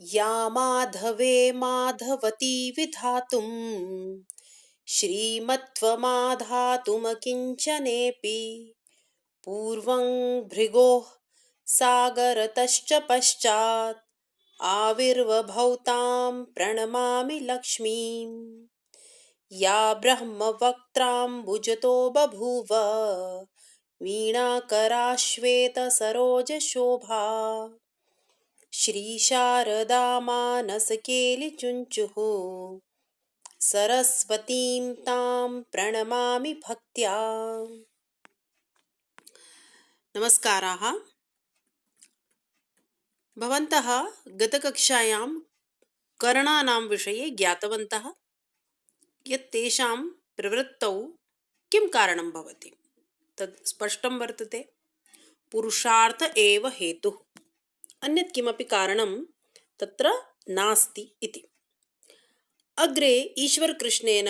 या माधवे माधवती विधातुं श्रीमत्त्वमाधातुमकिञ्चनेऽपि पूर्वं भृगोः सागरतश्च पश्चात् आविर्वभौतां प्रणमामि लक्ष्मीम् या ब्रह्मवक्त्राम्बुजतो बभूव वीणाकराश्वेतसरोजशोभा श्रीशारदा मानसकेलिचुञ्चुः सरस्वतीं तां प्रणमामि भक्त्या। नमस्काराः। भवन्तः गतकक्षायां करणानां विषये ज्ञातवन्तः यत् तेषां प्रवृत्तौ किं कारणं भवति। तत् स्पष्टं वर्तते। पुरुषार्थ एव हेतुः, अन्यत् किमपि कारणं तत्र नास्ति इति। अग्रे ईश्वरकृष्णेन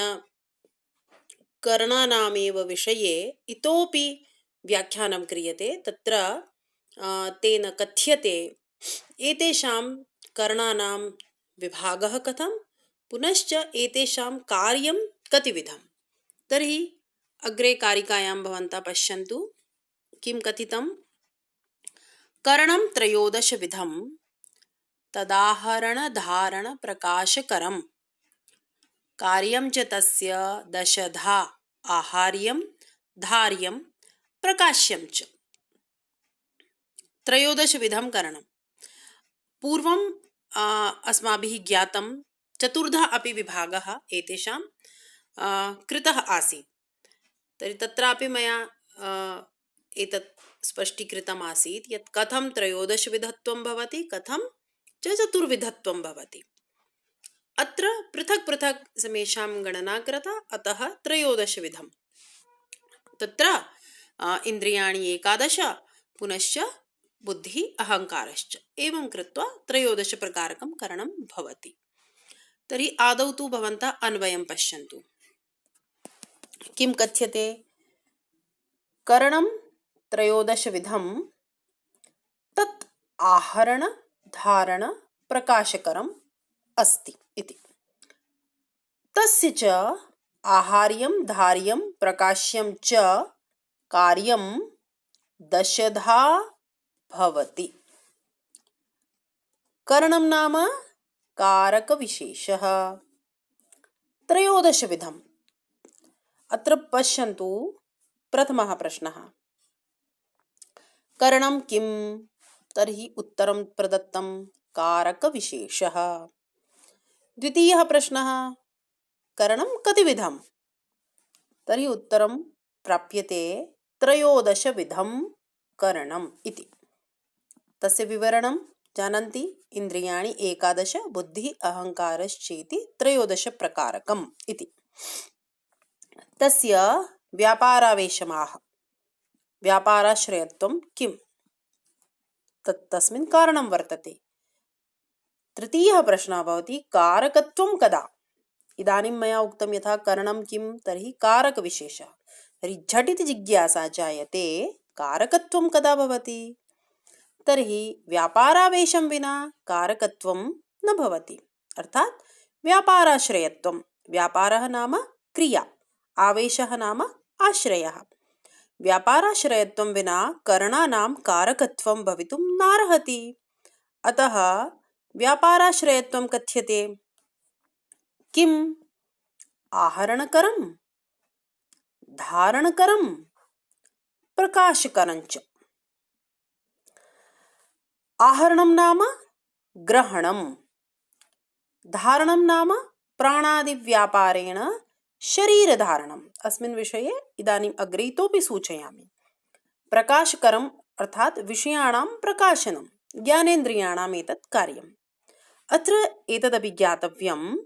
करणानामेव विषये इतोपि व्याख्यानं क्रियते। तत्र तेन कथ्यते एतेषां करणानां विभागः कथं, पुनश्च एतेषां कार्यं कतिविधं। तर्हि अग्रे कारिकायां भवन्तः पश्यन्तु किं कथितं। करणं त्रयोदशविधं तदाहरणधारणप्रकाशकरं कार्यं च तस्य दशधा आहार्यं धार्यं प्रकाश्यं च। त्रयोदशविधं करणं पूर्वं अस्माभिः ज्ञातं चतुर्धा अपि विभागः एतेषां कृतः आसीत्। तर्हि तत्रापि मया एतत् स्पष्टीकृतम् आसीत् यत् कथं त्रयोदशविधत्वं भवति, कथं च चतुर्विधत्वं भवति। अत्र पृथक् पृथक् समेषां गणना कृता, अतः त्रयोदशविधं। तत्र इन्द्रियाणि 11, पुनश्च बुद्धिः अहङ्कारश्च, एवं कृत्वा त्रयोदशप्रकारकं करणं भवति। तर्हि आदौ तु भवन्तः अन्वयं पश्यन्तु किं कथ्यते। करणं त्रयोदशविधं तत् आहरण धारण प्रकाशकरम् अस्ति इति। तस्य च आहार्यं धार्यं प्रकाश्यं च कार्यं दशधा भवति। करणं नाम कारकविशेषः। त्रयोदशविधम्। अत्र पश्यन्तु प्रथमः प्रश्नः, करणं किं? तर्हि उत्तरं प्रदत्तं कारकविशेषः। द्वितीयः प्रश्नः, करणं कतिविधं? तर्हि उत्तरं प्राप्यते त्रयोदशविधं करणम् इति। तस्य विवरणं जानन्ति। इन्द्रियाणि 11, बुद्धिः अहङ्कारश्चेति त्रयोदशप्रकारकम् इति। तस्य व्यापारावेशमाह, व्यापाराश्रयत्वं किं? तस्मिन् कारणं वर्तते। तृतीयः प्रश्नः भवति कारकत्वं कदा? इदानीं मया उक्तं यथा करणं किं, तर्हि कारकविशेषः। तर्हि झटिति जिज्ञासा जायते, कारकत्वं कदा भवति? तर्हि व्यापारावेशं विना कारकत्वं न भवति। अर्थात् व्यापाराश्रयत्वं। व्यापारः नाम क्रिया, आवेशः नाम आश्रयः। व्यापाराश्रयत्वं विना करणानां कारकत्वं भवितुं नार्हति। अतः व्यापाराश्रयत्वं कथ्यते। किम्? आहरणकरं, धारणकरं, प्रकाशकरञ्च। आहरणं नाम ग्रहणं, धारणं नाम प्राणादिव्यापारेण शरीरधारणम्। अस्मिन् विषये इदानीम् अग्रे इतोपि सूचयामि। प्रकाशकरम् अर्थात् विषयाणां प्रकाशनं, ज्ञानेन्द्रियाणाम् एतत् कार्यम्। अत्र एतदपि ज्ञातव्यं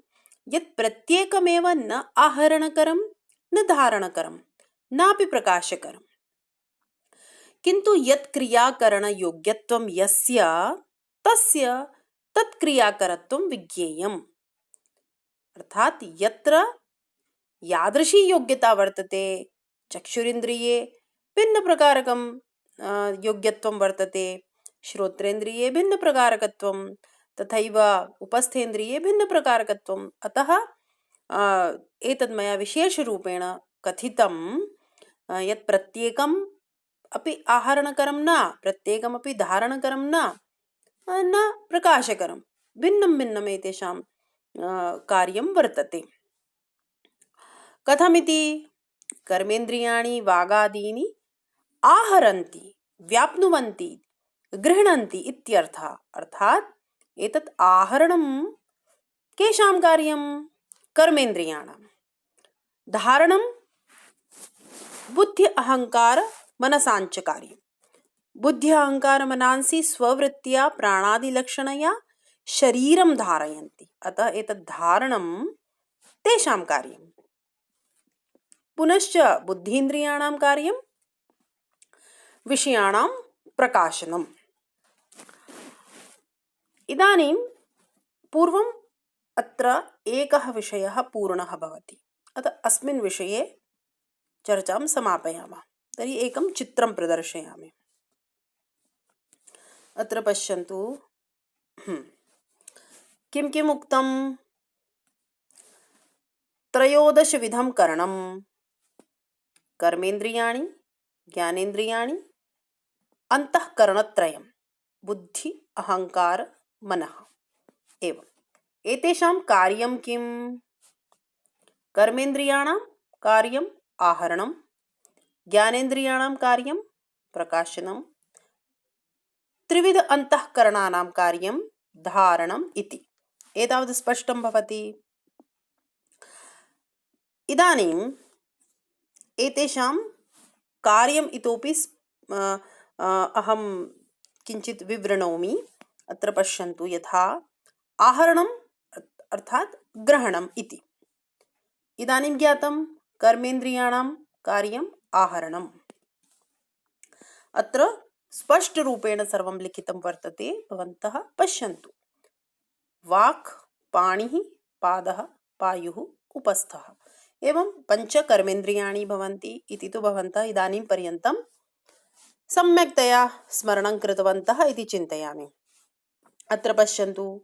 यत् प्रत्येकमेव न आहरणकरं, न धारणकरं, नापि प्रकाशकरम्, किन्तु यत् क्रियाकरणयोग्यत्वं यस्य तस्य तत् क्रियाकरत्वं विज्ञेयम्। अर्थात् यत्र यादृशी योग्यता वर्तते, चक्षुरिन्द्रिये भिन्नप्रकारकं योग्यत्वं वर्तते, श्रोत्रेन्द्रिये भिन्नप्रकारकत्वं, तथैव उपस्थेन्द्रिये भिन्नप्रकारकत्वम्। अतः एतद् मया विशेषरूपेण कथितं यत् प्रत्येकम् अपि आहरणकरं न, प्रत्येकमपि धारणकरं न प्रकाशकरं, भिन्नं भिन्नम् एतेषां कार्यं वर्तते। कथमिति? कर्मेन्द्रियाणि वागादीनि आहरन्ति, व्याप्नुवन्ति, गृह्णन्ति इत्यर्थः। अर्थात् एतत् आहरणं केषां कार्यं? कर्मेन्द्रियाणां। धारणं बुद्धि अहंकार मनसाञ्च कार्यं। बुद्धि अहंकार मनांसि स्ववृत्त्या प्राणादिलक्षणया शरीरं धारयन्ति। अतः एतत् धारणं तेषां कार्यं। पुनश्च बुद्धीन्द्रियाणां कार्यं विषयाणां प्रकाशनम्। इदानीं पूर्वम् अत्र एकः विषयः पूर्णः भवति। अतः अस्मिन् विषये चर्चां समापयामः। तर्हि एकं चित्रं प्रदर्शयामि। अत्र पश्यन्तु, किं किम् उक्तं? त्रयोदशविधं करणं, कर्मेन्द्रियाणि, ज्ञानेन्द्रियाणि, अंतःकरणत्रयं, बुद्धि अहंकार मनः। एवं एतेषां कार्यं किं? कर्मेन्द्रियाणां कार्यं आहरणं, ज्ञानेन्द्रियाणां कार्यं प्रकाशनं, त्रिविध अंतःकरणानां कार्यं धारणम् इति। एतावत् स्पष्टं भवति। इदानीम् एतेषां कार्यम् इतोपि अहं किञ्चित् विवृणोमि। अत्र पश्यन्तु, यथा आहरणम् अर्थात् ग्रहणम् इति। इदानीं ज्ञातं कर्मेन्द्रियाणां कार्यम् आहरणम्। अत्र स्पष्टरूपेण सर्वं लिखितं वर्तते, भवन्तः पश्यन्तु। वाक्, पाणिः, पादः, पायुः, उपस्थः, एवं पञ्चकर्मेन्द्रियाणि भवन्ति इति तु भवन्तः इदानीं पर्यन्तं सम्यक्तया स्मरणं कृतवन्तः इति चिन्तयामि। अत्र पश्यन्तु,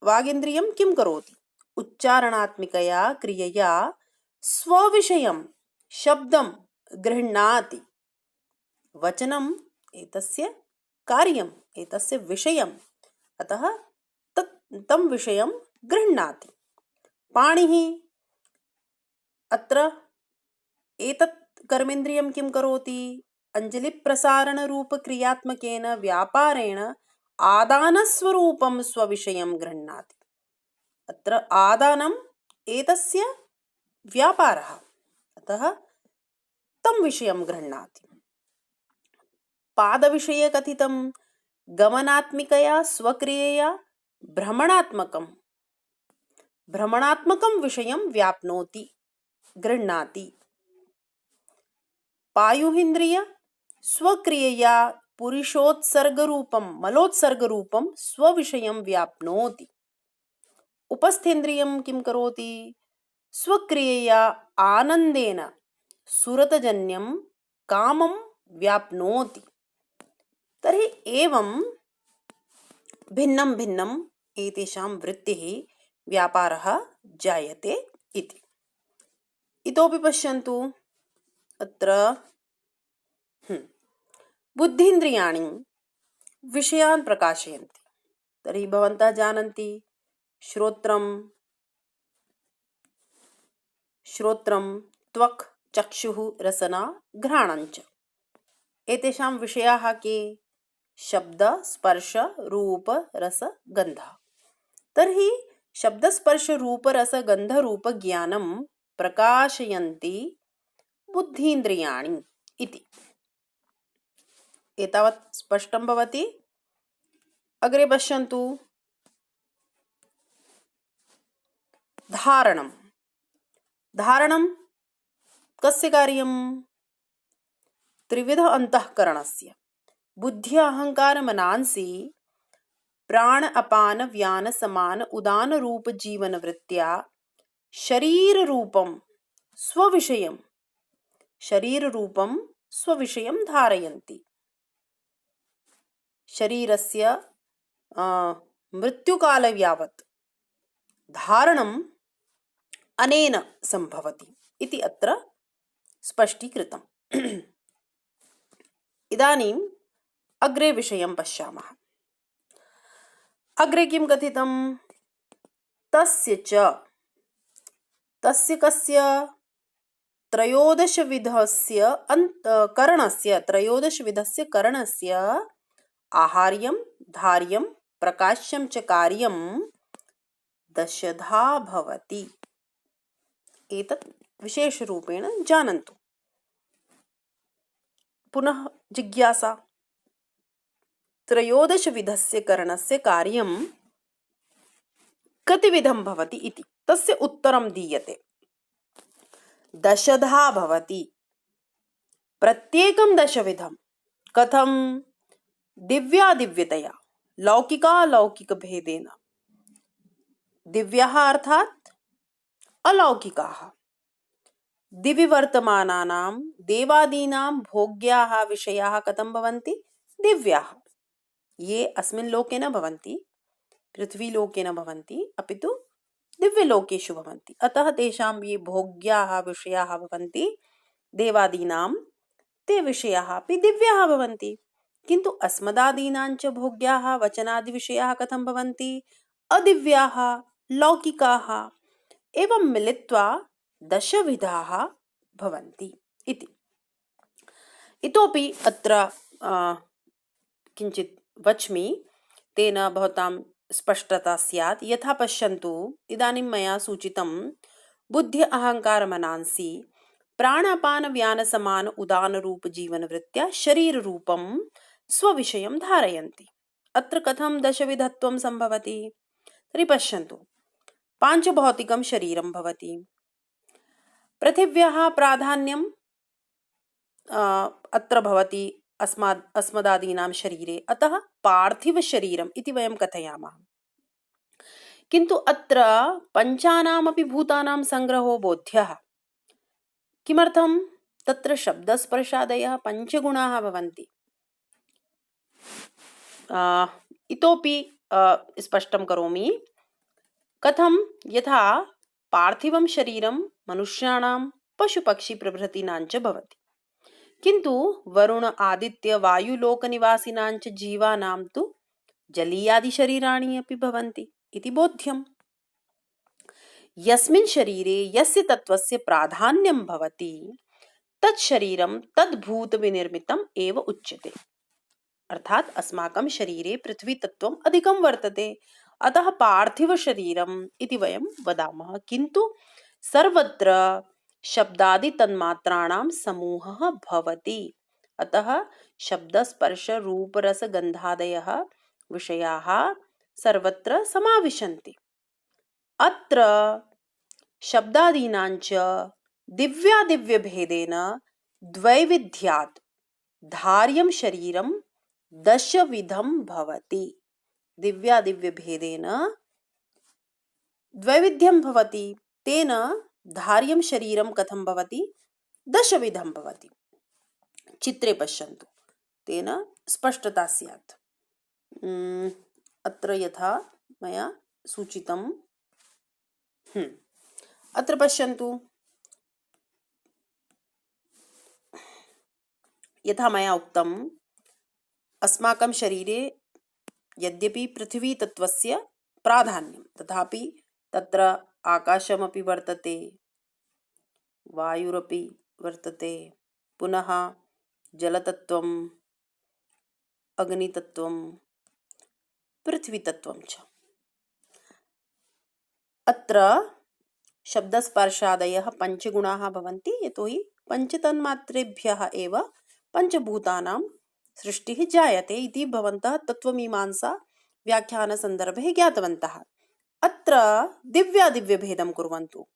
वागीन्द्रियं किं करोति? उच्चारणात्मिकया क्रियया स्वविषयं शब्दं गृह्णाति। वचनम् एतस्य कार्यम्, एतस्य विषयम्, अतः तं विषयं गृह्णाति। पाणिः अत्र एतत् कर्मेन्द्रियं किं करोति? अंजलिप्रसारणरूपक्रियात्मकेन व्यापारेण आदानस्वरूपं स्वविषयं गृह्णाति। अत्र आदानम् एतस्य व्यापारः, अतः तं विषयं गृह्णाति। पादविषये कथितं गमनात्मिकया स्वक्रियया भ्रमणात्मकं विषयं व्याप्नोति, गृह्णाति। पायुरिन्द्रिय स्वक्रियया पुरुषोत्सर्गरूपं मलोत्सर्गरूपं स्वविषयं व्याप्नोति। उपस्थेन्द्रियं किं करोति? स्वक्रियया आनन्देन सुरतजन्यं कामं व्याप्नोति। तर्हि एवं भिन्नं भिन्नं एतेषां वृत्तिः व्यापारः जायते इति। इतोपि पश्यन्तु, अत्र बुद्धीन्द्रियाणि विषयान् प्रकाशयन्ति। तर्हि भवन्तः जानन्ति, श्रोत्रं, त्वक्, चक्षुः, रसना, घ्राणञ्च। एतेषां विषयाः के? शब्द, स्पर्श, रूप, रस, गन्धः। तर्हि शब्द, स्पर्श, रूप, रस, गन्ध, रूप, ज्ञानं प्रकाशयन्ति बुद्धीन्द्रियाणि इति। एतावत् स्पष्टं भवति। अग्रे पश्यन्तु, धारणं कस्य कार्यं? त्रिविध अंतःकरणस्य बुद्धि अहंकार मनांसि प्राण अपान व्यान समान उदान रूप जीवन वृत्त्या शरीर रूपं स्वविषयं धारयन्ति। शरीरस्य मृत्युकाल यावत् धारणम् अनेन सम्भवति इति अत्र स्पष्टीकृतम्। इदानीम् अग्रे विषयं पश्यामः। अग्रे किं कथितं? तस्य कस्य त्रयोदशविधस्य करणस्य आहार्यं धार्यं प्रकाश्यं च कार्यं दशधा भवति। एतत् विशेषरूपेण जानन्तु। पुनः जिज्ञासा, त्रयोदशविधस्य करणस्य कार्यं कतिविधं भवति इति। तस्य उत्तरं दीयते। दशधा भवति। प्रत्येकं दशविधं। कथं? दिव्यादिव्यतया, लौकिकालौकिकभेदेन। दिव्याः अर्थात् अलौकिकाः। दिवि वर्तमानानां देवादीनां भोग्याः विषयाः कथं भवन्ति? दिव्याः। ये अस्मिन् लोके न भवन्ति, पृथ्वीलोके न भवन्ति, अपि तु दिव्यलोकेषु भवन्ति। अतः तेषां ये भोग्याः विषयाः भवन्ति देवादीनां, ते विषयाः अपि दिव्याः भवन्ति। किन्तु अस्मदादीनां च भोग्याः वचनादिविषयाः कथं भवन्ति? अदिव्याः, लौकिकाः। एवं मिलित्वा दशविधाः भवन्ति इति। इतोपि अत्र किञ्चित् वच्मि, तेन भवतां स्पष्टता स्यात्। यथा पश्यन्तु, इदानीं मया सूचितं बुद्धि अहङ्कार मनांसि प्राणापानव्यानसमान उदानरूपजीवनवृत्त्या शरीररूपं स्वविषयं धारयन्ति। अत्र कथं दशविधत्वं सम्भवति? तर्हि पश्यन्तु, पाञ्चभौतिकं शरीरं भवति। पृथिव्याः प्राधान्यं अत्र भवति अस्मदादीनां शरीरे, अतः पार्थिवशरीरम् इति वयं कथयामः। किन्तु अत्र पञ्चानामपि भूतानां सङ्ग्रहो बोध्यः। किमर्थं? तत्र शब्दस्पर्शादयः पञ्चगुणाः भवन्ति। इतोपि स्पष्टं करोमि। कथं? यथा पार्थिवं शरीरं मनुष्याणां, पशुपक्षिप्रभृतीनां च भवति। किन्तु वरुण आदित्य वायुलोकनिवासिनां च जीवानां तु जलीयादिशरीराणि अपि भवन्ति इति बोध्यम्। यस्मिन् शरीरे यस्य तत्त्वस्य प्राधान्यं भवति तत् शरीरं तद्भूतविनिर्मितम् एव उच्यते। अर्थात् अस्माकं शरीरे पृथ्वीतत्त्वम् अधिकं वर्तते, अतः पार्थिवशरीरम् इति वयं वदामः। किन्तु सर्वत्र शब्दादितन्मात्राणां समूहः भवति, अतः शब्दस्पर्शरूपरसगन्धादयः विषयाः सर्वत्र समाविशन्ति। अत्र शब्दादीनां च दिव्यादिव्यभेदेन द्वैविध्यात् धार्यं शरीरं दशविधं भवति। दिव्यादिव्यभेदेन द्वैविध्यं भवति, तेन धार्यं शरीरं कथं भवति? दशविधं भवति। चित्रे पश्यन्तु, तेन स्पष्टता स्यात्। अत्र यथा मया सूचितं, अत्र पश्यन्तु, यथा मया उक्तम्, अस्माकं शरीरे यद्यपि पृथ्वीतत्त्वस्य प्राधान्यं, तथापि तत्र आकाशमपि वर्तते, वायुरपि वर्तते, पुनः जलतत्त्वम्, अग्नितत्त्वं, पृथ्वीतत्त्वं च। अत्र शब्दस्पर्शादयः पञ्चगुणाः भवन्ति, यतोहि पञ्चतन्मात्रेभ्यः एव पञ्चभूतानां सृष्टिः जायते इति भवन्तः तत्त्वमीमांसा व्याख्यानसन्दर्भे ज्ञातवन्तः। अत्र दिव्यादिव्यभेदं कुर्वन्तु।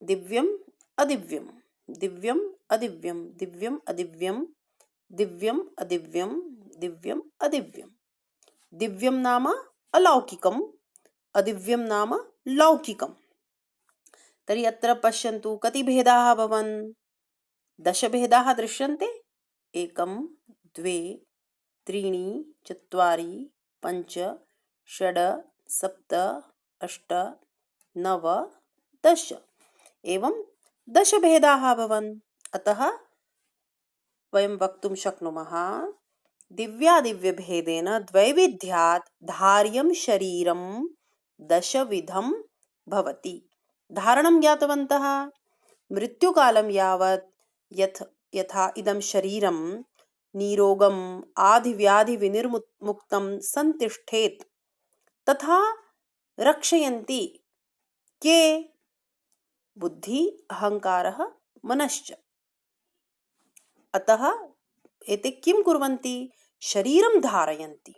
दिव्यम् अदिव्यं, दिव्यम् अदिव्यं, दिव्यम् अदिव्यं, दिव्यम् अदिव्यं, दिव्यम् अदिव्यं। दिव्यं नाम अलौकिकम्, अदिव्यं नाम लौकिकम्। तर्हि अत्र पश्यन्तु, कति भेदाः अभवन्? दशभेदाः दृश्यन्ते। 1 2 3 4 पंच षड सप्त अष्ट नव 10 एवं 10 भेदाः भवन्। अतः वयं वक्तुं शक्नुमः दिव्यादिव्यभेदेन द्वैविध्यात् धार्यं शरीरं 10 विधं भवति। धारणं ज्ञातवन्तः मृत्युकालं यावत् यथा इदं शरीरं निरोगम् आदिव्याधिविनिर्मुक्तं सन्तिष्ठेत् तथा रक्षयन्ति के बुद्धि अहङ्कारः मनश्च। अतः एते किं कुर्वन्ति? शरीरं धारयन्ति।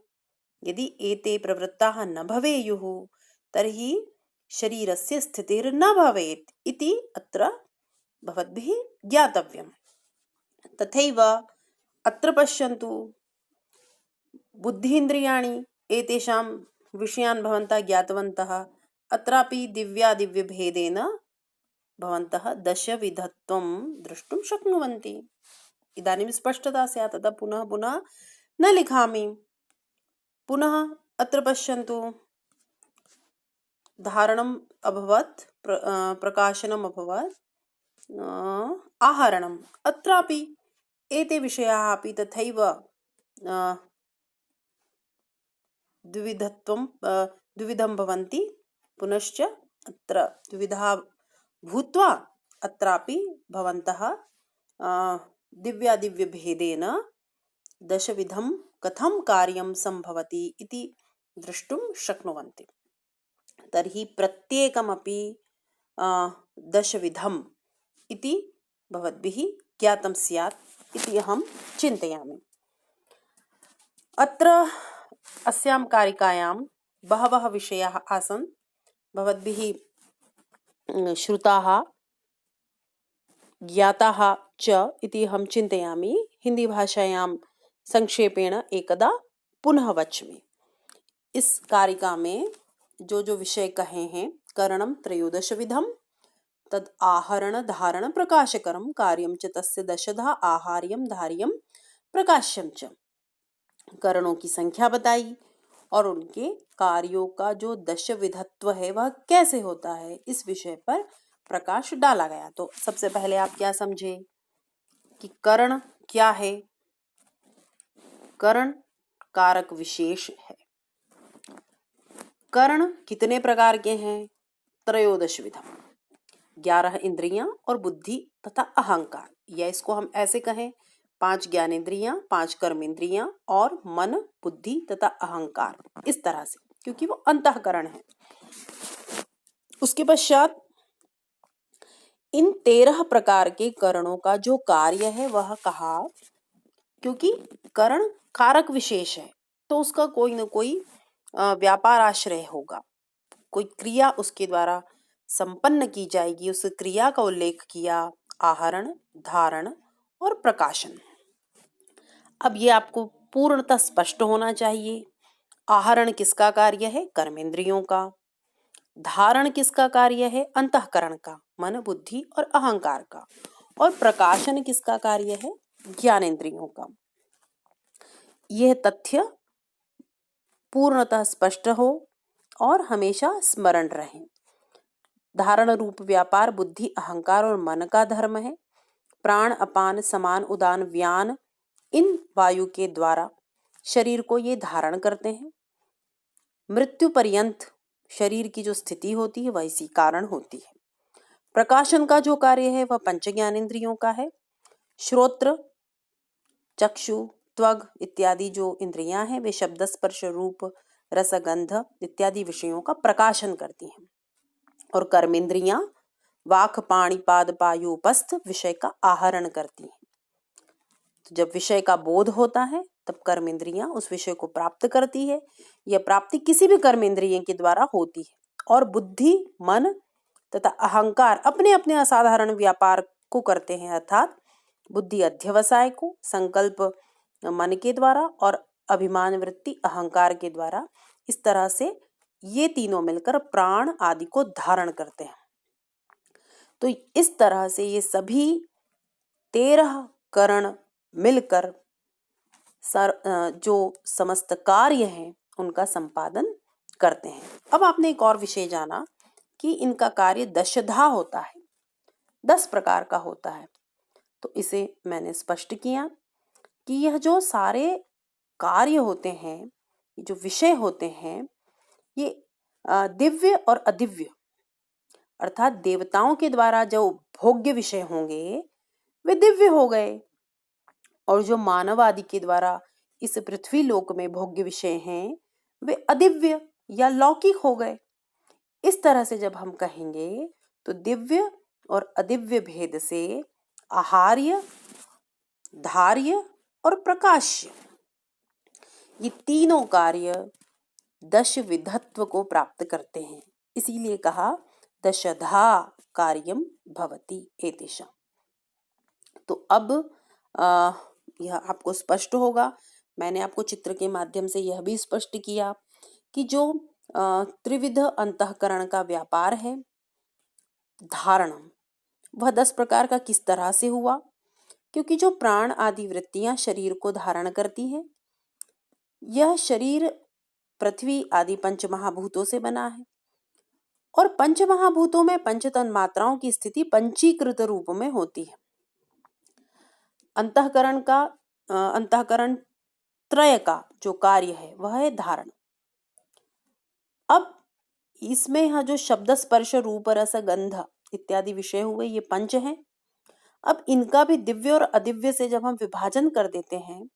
यदि एते प्रवृत्ताः न भवेयुः तर्हि शरीरस्य स्थितिर्न भवेत् इति अत्र भवद्भिः ज्ञातव्यम्। तथैव अत्र पश्यन्तु, बुद्धीन्द्रियाणि एतेषां विषयान् भवन्तः ज्ञातवन्तः। अत्रापि दिव्यादिव्यभेदेन भवन्तः 10 विधत्वं द्रष्टुं शक्नुवन्ति। इदानीं स्पष्टता स्यात्, अतः पुनः पुनः न लिखामि। पुनः अत्र पश्यन्तु, धारणम् अभवत्, प्रकाशनम् अभवत्, आहरणम्। अत्रापि एते विषयाः अपि तथैव द्विविधं भवन्ति। पुनश्च अत्र द्विविधा भूत्वा अत्रापि भवन्तः दिव्यादिव्यभेदेन 10 विधं कथं कार्यं सम्भवति इति द्रष्टुं शक्नुवन्ति। तर्हि प्रत्येकमपि 10 विधम् इति भवद्भिः ज्ञातं स्यात् इति अहं चिन्तयामि। अत्र अस्यां कारिकायां बहवः विषयाः आसन्, भवद्भिः श्रुताः ज्ञाताः च इति अहं चिन्तयामि। हिंदीभाषायां संक्षेपेण एकदा पुनः वच्मि। इस कारिका में जो विषय कहे हैं, करणं 13 विधम्, तद आहरण धारण प्रकाशकरं कार्यं च तस्य 10 आहार्यं धार्यं प्रकाश्यं च। करणों की संख्या बताई और उनके कार्यों का जो 10 विधत्व है वह कैसे होता है, इस विषय पर प्रकाश डाला गया। तो सबसे पहले आप क्या समझे कि करण क्या है? करण कारक विशेष है। कर्ण कितने प्रकार के हैं? 13 विधम्, 11 इंद्रियां और बुद्धि तथा अहंकार, या इसको हम ऐसे कहें 5 ज्ञानेंद्रियां, 5 कर्मेंद्रियां और मन, बुद्धि तथा अहंकार, इस तरह से, क्योंकि वो अंतःकरण है। उसके पश्चात इन 13 प्रकार के करणों का जो कार्य है वह कहा, क्योंकि करण कारक विशेष है तो उसका कोई न कोई व्यापार आश्रय होगा, कोई क्रिया उसके द्वारा संपन्न की जाएगी। उस क्रिया का उल्लेख किया, आहरण, धारण और प्रकाशन। अब ये आपको पूर्णतः स्पष्ट होना चाहिए। आहरण किसका कार्य है? कर्मेंद्रियों का। धारण किसका कार्य है? अंतःकरण का, मन, बुद्धि और अहंकार का। और प्रकाशन किसका कार्य है? ज्ञानेंद्रियों का। यह तथ्य पूर्णतः स्पष्ट हो और हमेशा स्मरण रहे। धारण रूप व्यापार बुद्धि, अहंकार और मन का धर्म है। प्राण, अपान, समान, उदान, व्यान, इन वायु के द्वारा शरीर को ये धारण करते हैं। मृत्यु पर्यंत शरीर की जो स्थिति होती है वह इसी कारण होती है। प्रकाशन का जो कार्य है वह पंच ज्ञानेंद्रियों का है। श्रोत्र, चक्षु, त्वग इत्यादि जो इंद्रियां हैं वे शब्द, स्पर्श, रूप, रस, गंध इत्यादि विषयों का प्रकाशन करती हैं। और कर्मेंद्रियां वाक, पाणि, पाद, पायु, उपस्थ विषय का आहरण करती हैं। तो जब विषय का बोध होता है तब कर्मेंद्रियां उस विषय को प्राप्त करती है। यह प्राप्ति किसी भी कर्मेंद्रिय के द्वारा होती है। और बुद्धि, मन तथा अहंकार अपने अपने असाधारण व्यापार को करते हैं, अर्थात बुद्धि अध्यवसाय को, संकल्प मन के द्वारा और अभिमान वृत्ति अहंकार के द्वारा। इस तरह से ये तीनों मिलकर प्राण आदि को धारण करते हैं। तो इस तरह से ये सभी 13 करण मिलकर जो समस्त कार्य हैं उनका संपादन करते हैं। अब आपने एक और विषय जाना कि इनका कार्य दशधा होता है, 10 प्रकार का होता है। तो इसे मैंने स्पष्ट किया कि यह जो सारे कार्य होते हैं, जो विषय होते हैं, ये दिव्य और अदिव्य अर्थात देवताओं के द्वारा जो भोग्य विषय होंगे वे दिव्य हो गए, और जो मानव आदि के द्वारा इस पृथ्वी लोक में भोग्य विषय हैं वे अदिव्य या लौकिक हो गए। इस तरह से जब हम कहेंगे तो दिव्य और अदिव्य भेद से आहार्य, धार्य और प्रकाश्य ये तीनों कार्य दश विधत्व को प्राप्त करते हैं। इसीलिए कहा दशधा कार्यम भवति एतेषां। तो अब यह आपको स्पष्ट होगा। मैंने आपको चित्र के माध्यम से यह भी स्पष्ट किया कि जो त्रिविध अंतःकरण का व्यापार है, धारणम, वह 10 प्रकार का किस तरह से हुआ, क्योंकि जो प्राण आदि वृत्तियां शरीर को धारण करती हैं, यह शरीर पृथ्वी आदि पंच महाभूतों से बना है, और पंच महाभूतों में पंचतन मात्राओं की स्थिति पंचीकृत रूप में होती है। अंतःकरण त्रय का जो कार्य है वह है धारण। अब इसमें यह जो शब्द स्पर्श रूप रस गंध इत्यादि विषय हुए ये पंच हैं। अब इनका भी दिव्य और अदिव्य से जब हम विभाजन कर देते हैं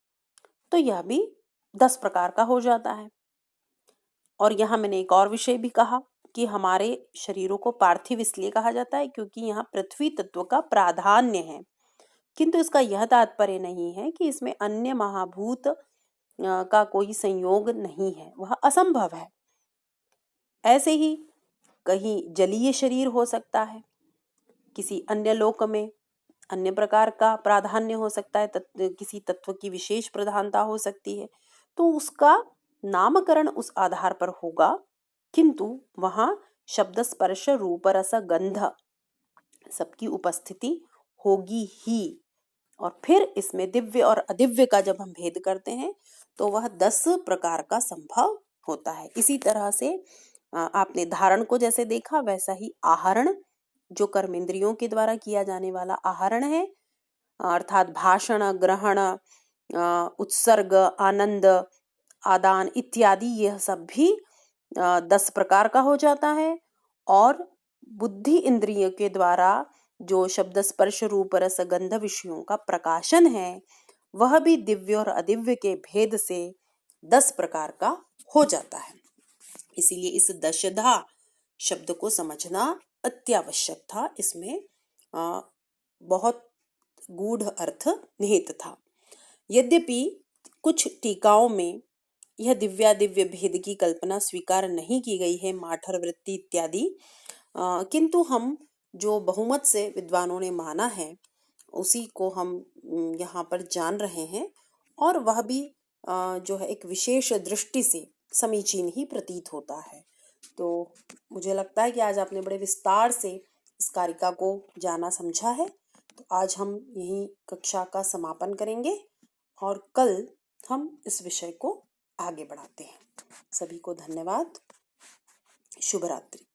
तो यह भी 10 प्रकार का हो जाता है। और यहाँ मैंने एक और विषय भी कहा कि हमारे शरीरों को पार्थिव इसलिए कहा जाता है क्योंकि यहाँ पृथ्वी तत्व का प्राधान्य है, किंतु इसका यह तात्पर्य नहीं है कि इसमें अन्य महाभूत का कोई संयोग नहीं है, वह असंभव है। ऐसे ही कहीं जलीय शरीर हो सकता है, किसी अन्य लोक में अन्य प्रकार का प्राधान्य हो सकता है, किसी तत्व की विशेष प्रधानता हो सकती है, तो उसका नामकरण उस आधार पर होगा, किंतु वहां शब्द स्पर्श रूप रस गंध सबकी उपस्थिति होगी ही। और फिर इसमें दिव्य और अदिव्य का जब हम भेद करते हैं तो वह 10 प्रकार का संभव होता है। इसी तरह से आपने धारण को जैसे देखा वैसा ही आहरण, जो कर्मेंद्रियों के द्वारा किया जाने वाला आहरण है, अर्थात भाषण, ग्रहण, उत्सर्ग, आनंद, आदान इत्यादि, यह सब भी 10 प्रकार का हो जाता है। और बुद्धि इंद्रिय के द्वारा जो शब्द स्पर्श रूप रस गंध विषयों का प्रकाशन है वह भी दिव्य और अदिव्य के भेद से 10 प्रकार का हो जाता है। इसीलिए इस दशधा शब्द को समझना अत्यावश्यक था। इसमें बहुत गूढ़ अर्थ निहित था। यद्यपि कुछ टीकाओं में यह दिव्यादिव्य भेद की कल्पना स्वीकार नहीं की गई है, माठर वृत्ति इत्यादि, किंतु हम जो बहुमत से विद्वानों ने माना है उसी को हम यहाँ पर जान रहे हैं, और वह भी जो है एक विशेष दृष्टि से समीचीन ही प्रतीत होता है। तो मुझे लगता है कि आज आपने बड़े विस्तार से इस कारिका को जाना समझा है। तो आज हम यही कक्षा का समापन करेंगे और कल हम इस विषय को आगे बढ़ाते हैं। सभी को धन्यवाद। शुभ रात्रि।